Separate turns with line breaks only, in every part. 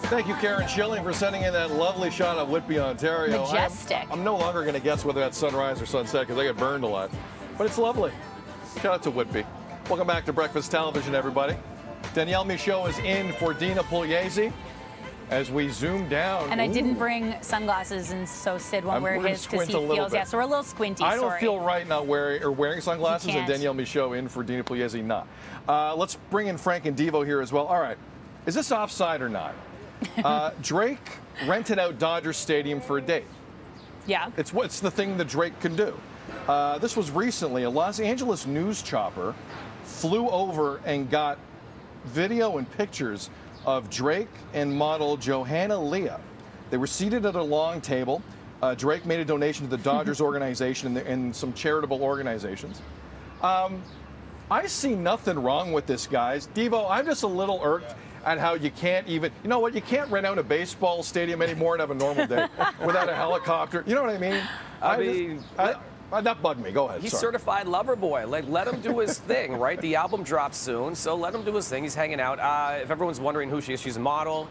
Thank you, Karen Schilling, for sending in that lovely shot of Whitby, Ontario.
Majestic.
I'm no longer going to guess whether that's sunrise or sunset because I get burned a lot. But it's lovely. Shout out to Whitby. Welcome back to Breakfast Television, everybody. Danielle Michaud is in for Dina Pugliese as we zoom down.
And I didn't bring sunglasses, and so Sid won't wear his because he feels, yeah, so we're a little squinty.
I don't feel right not wearing sunglasses, and Danielle Michaud in for Dina Pugliese not. Let's bring in Frank and Devo here as well. All right, is this offside or not? Drake rented out Dodger Stadium for a date.
Yeah.
It's the thing that Drake can do. This was recently. A Los Angeles news chopper flew over and got video and pictures of Drake and model Johanna Leah. They were seated at a long table. Drake made a donation to the Dodgers organization and some charitable organizations. I see nothing wrong with this, guys. Devo, I'm just a little irked at how you can't even, you know what, you can't rent out a baseball stadium anymore and have a normal day without a helicopter. You know what I mean? That bugged me. Go ahead.
He's certified lover boy. Like, let him do his thing, right? The album drops soon, so let him do his thing. He's hanging out. If everyone's wondering who she is, she's a model.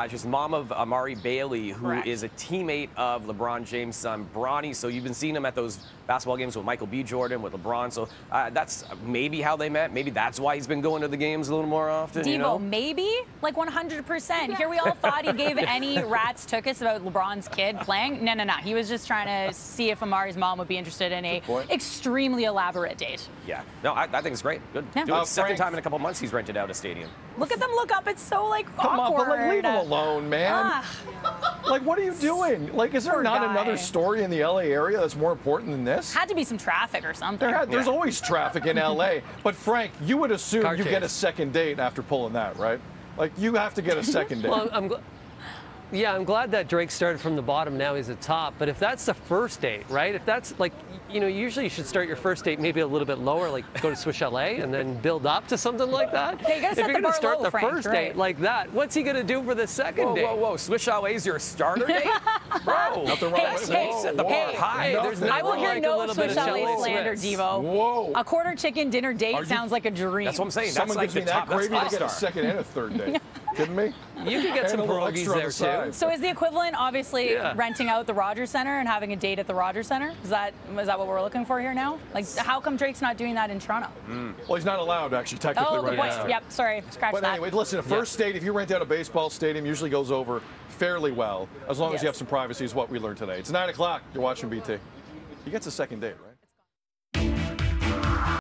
She's the mom of Amari Bailey, who is a teammate of LeBron James' son, Bronny. So you've been seeing him at those basketball games with Michael B. Jordan, with LeBron. So that's maybe how they met. Maybe that's why he's been going to the games a little more often.
Devo,
you know?
maybe? Like 100%. Here we all thought he gave any rat's tuchus about LeBron's kid playing. No. He was just trying to see if Amari's mom would be interested in a extremely elaborate date.
Yeah. No, I think it's great. Good.
Yeah.
Second time in a couple months he's rented out a stadium.
Look at them look up. It's so, like,
Come
awkward.
on, but like, leave him alone, man. Like, what are you doing? Like, is there not another story in the LA area that's more important than this?
Had to be some traffic or something.
There's always traffic in LA. But Frank, you would assume you get a second date after pulling that, right? Like, you have to get a second date.
Well, I'm glad that Drake started from the bottom, now he's at top. But if that's the first date, right? If that's like, you know, usually you should start your first date maybe a little bit lower, like go to Swiss Chalet and then build up to something like that.
Yeah, you gotta set
if you're going to start
low,
the
Frank,
first date like that, what's he going to do for the second date?
Whoa. Swiss Chalet's your starter date? Bro.
Nothing wrong with it.
Set the bar high.
There's
I will hear
like
no Swiss Chalet slander, Devo.
Whoa.
A quarter chicken dinner date sounds like a dream.
That's what I'm saying.
Someone
that's
gives
like
me that gravy to get a
star.
second and a third date. Kidding me?
You could get some pierogies there, too.
So is the equivalent, obviously, renting out the Rogers Center and having a date at the Rogers Center? Is that what we're looking for here now? Like, how come Drake's not doing that in Toronto?
Well, he's not allowed, actually, technically, right now.
Yep, sorry, scratch that.
But anyway, listen, a first date, if you rent out a baseball stadium, usually goes over fairly well, as long as you have some privacy, is what we learned today. It's 9 o'clock. You're watching BT. He gets a second date, right?